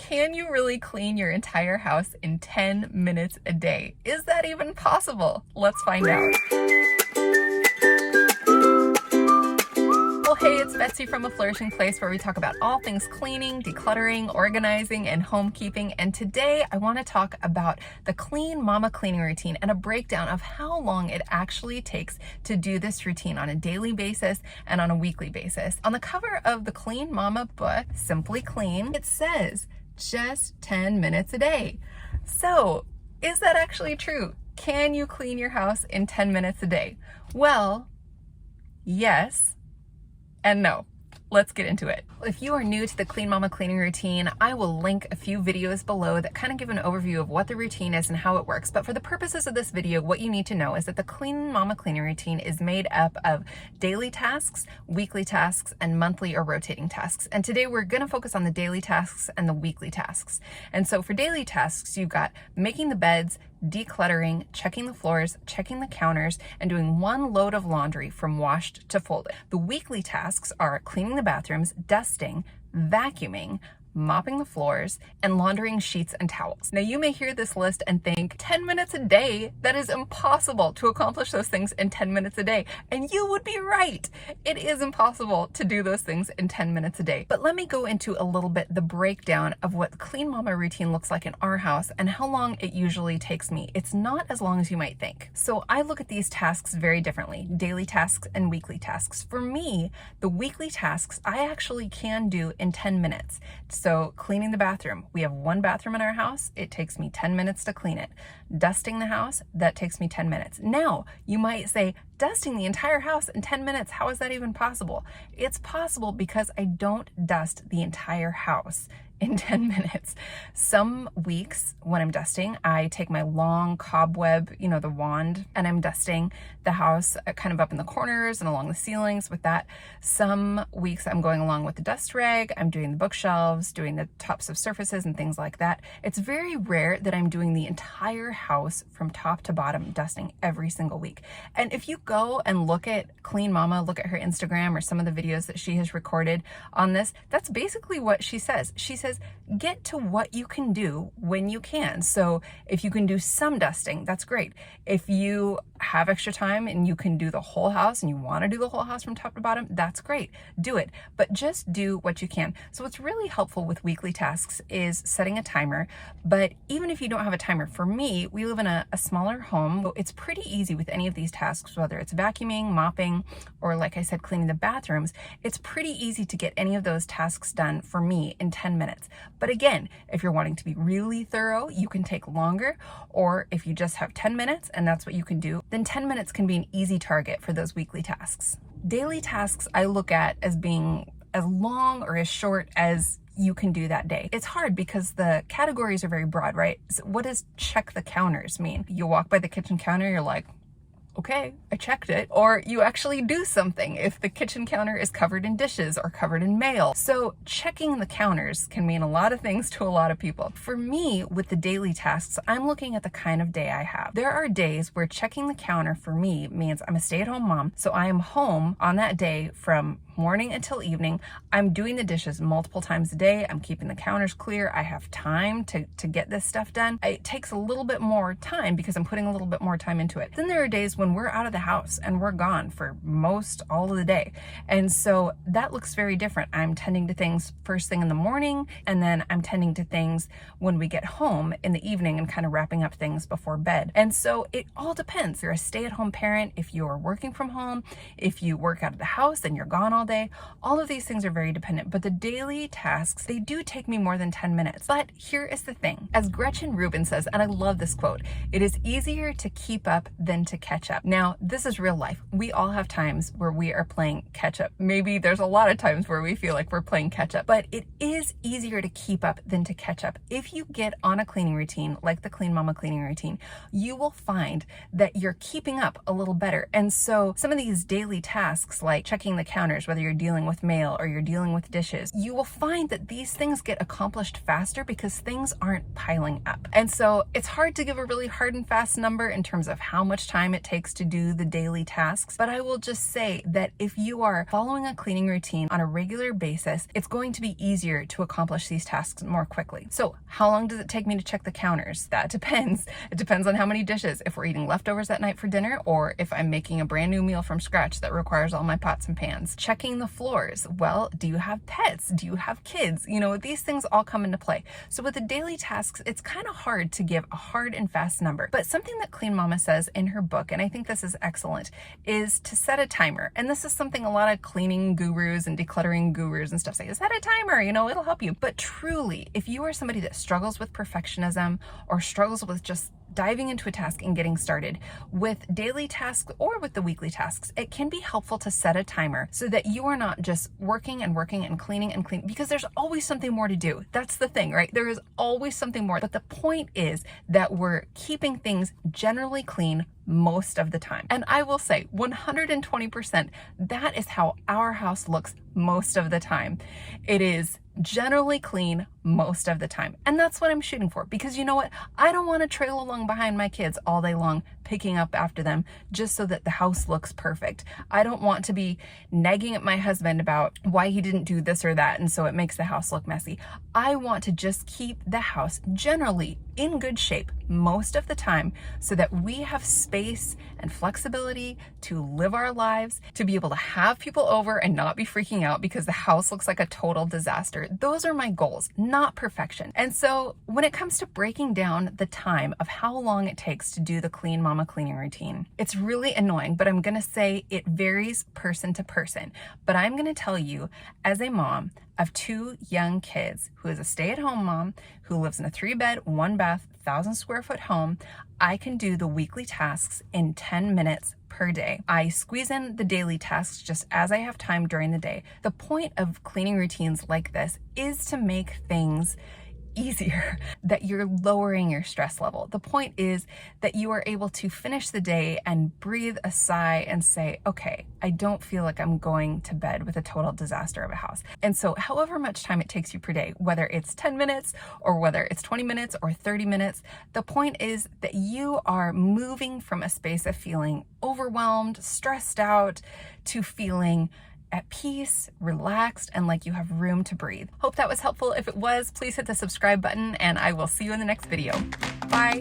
Can you really clean your entire house in 10 minutes a day? Is that even possible? Let's find out. Well, hey, it's Betsy from A Flourishing Place, where we talk about all things cleaning, decluttering, organizing, and homekeeping. And today I want to talk about the Clean Mama cleaning routine and a breakdown of how long it actually takes to do this routine on a daily basis and on a weekly basis. On the cover of the Clean Mama book, Simply Clean, it says just 10 minutes a day. So is that actually true? Can you clean your house in 10 minutes a day? Well, yes and no. Let's get into it. If you are new to the Clean Mama cleaning routine, I will link a few videos below that kind of give an overview of what the routine is and how it works. But for the purposes of this video, what you need to know is that the Clean Mama cleaning routine is made up of daily tasks, weekly tasks, and monthly or rotating tasks. And today we're going to focus on the daily tasks and the weekly tasks. And so for daily tasks, you've got making the beds, decluttering, checking the floors, checking the counters, and doing one load of laundry from washed to folded. The weekly tasks are cleaning the bathrooms, dusting, vacuuming, mopping the floors, and laundering sheets and towels. Now you may hear this list and think 10 minutes a day, that is impossible to accomplish those things in 10 minutes a day. And you would be right. It is impossible to do those things in 10 minutes a day. But let me go into a little bit the breakdown of what the Clean Mama routine looks like in our house and how long it usually takes me. It's not as long as you might think. So I look at these tasks very differently, daily tasks and weekly tasks. For me, the weekly tasks I actually can do in 10 minutes. So cleaning the bathroom, we have one bathroom in our house. It takes me 10 minutes to clean it. Dusting the house, that takes me 10 minutes. Now, you might say, dusting the entire house in 10 minutes, how is that even possible? It's possible because I don't dust the entire house in 10 minutes. Some weeks when I'm dusting, I take my long cobweb, the wand, and I'm dusting the house kind of up in the corners and along the ceilings with that. Some weeks I'm going along with the dust rag, I'm doing the bookshelves, doing the tops of surfaces and things like that. It's very rare that I'm doing the entire house from top to bottom, dusting every single week. And if you go and look at Clean Mama, look at her Instagram or some of the videos that she has recorded on this, that's basically what she says. She says, get to what you can do when you can. So if you can do some dusting, that's great. If you have extra time and you can do the whole house and you want to do the whole house from top to bottom, that's great. Do it, but just do what you can. So what's really helpful with weekly tasks is setting a timer. But even if you don't have a timer, for me, we live in a smaller home. So it's pretty easy with any of these tasks, whether it's vacuuming, mopping, or like I said, cleaning the bathrooms. It's pretty easy to get any of those tasks done for me in 10 minutes. But again, if you're wanting to be really thorough, you can take longer. Or if you just have 10 minutes and that's what you can do, then 10 minutes can be an easy target for those weekly tasks. Daily tasks I look at as being as long or as short as you can do that day. It's hard because the categories are very broad, right? So what does check the counters mean? You walk by the kitchen counter, you're like, okay, I checked it. Or you actually do something if the kitchen counter is covered in dishes or covered in mail. So checking the counters can mean a lot of things to a lot of people. For me, with the daily tasks, I'm looking at the kind of day I have. There are days where checking the counter for me means I'm a stay-at-home mom, so I am home on that day from morning until evening. I'm doing the dishes multiple times a day. I'm keeping the counters clear. I have time to get this stuff done. It takes a little bit more time because I'm putting a little bit more time into it. Then there are days when we're out of the house and we're gone for most all of the day. And so that looks very different. I'm tending to things first thing in the morning, and then I'm tending to things when we get home in the evening and kind of wrapping up things before bed. And so it all depends. You're a stay-at-home parent, if you're working from home, if you work out of the house and you're gone all day, all of these things are very dependent. But the daily tasks, they do take me more than 10 minutes. But here is the thing. As Gretchen Rubin says, and I love this quote, it is easier to keep up than to catch up. Now, this is real life. We all have times where we are playing catch up. Maybe there's a lot of times where we feel like we're playing catch up, but it is easier to keep up than to catch up. If you get on a cleaning routine, like the Clean Mama cleaning routine, you will find that you're keeping up a little better. And so some of these daily tasks, like checking the counters, whether whether you're dealing with mail or you're dealing with dishes, you will find that these things get accomplished faster because things aren't piling up. And so it's hard to give a really hard and fast number in terms of how much time it takes to do the daily tasks, but I will just say that if you are following a cleaning routine on a regular basis, it's going to be easier to accomplish these tasks more quickly. So how long does it take me to check the counters? That depends. It depends on how many dishes, if we're eating leftovers at night for dinner, or if I'm making a brand new meal from scratch that requires all my pots and pans. Checking the floors. Well, do you have pets? Do you have kids? You know, these things all come into play. So with the daily tasks, it's kind of hard to give a hard and fast number, but something that Clean Mama says in her book, and I think this is excellent, is to set a timer. And this is something a lot of cleaning gurus and decluttering gurus and stuff say, set a timer, you know, it'll help you. But truly, if you are somebody that struggles with perfectionism or struggles with just diving into a task and getting started with daily tasks or with the weekly tasks, it can be helpful to set a timer so that you are not just working and cleaning because there's always something more to do. That's the thing, right? There is always something more. But the point is that we're keeping things generally clean most of the time. And I will say 120%, that is how our house looks most of the time. It is generally clean most of the time. And that's what I'm shooting for, because you know what? I don't want to trail along behind my kids all day long, picking up after them just so that the house looks perfect. I don't want to be nagging at my husband about why he didn't do this or that, and so it makes the house look messy. I want to just keep the house generally in good shape most of the time so that we have space and flexibility to live our lives, to be able to have people over and not be freaking out because the house looks like a total disaster. Those are my goals, not perfection. And so when it comes to breaking down the time of how long it takes to do the Clean Mama cleaning routine, it's really annoying, but I'm gonna say it varies person to person. But I'm gonna tell you, as a mom of 2 young kids, who is a stay-at-home mom, who lives in a 3-bed, 1-bath, 1,000-square-foot home, I can do the weekly tasks in 10 minutes per day. I squeeze in the daily tasks just as I have time during the day. The point of cleaning routines like this is to make things easier, that you're lowering your stress level. The point is that you are able to finish the day and breathe a sigh and say, okay, I don't feel like I'm going to bed with a total disaster of a house. And so however much time it takes you per day, whether it's 10 minutes or whether it's 20 minutes or 30 minutes, the point is that you are moving from a space of feeling overwhelmed, stressed out, to feeling at peace, relaxed, and like you have room to breathe. Hope that was helpful. If it was, please hit the subscribe button, and I will see you in the next video. Bye.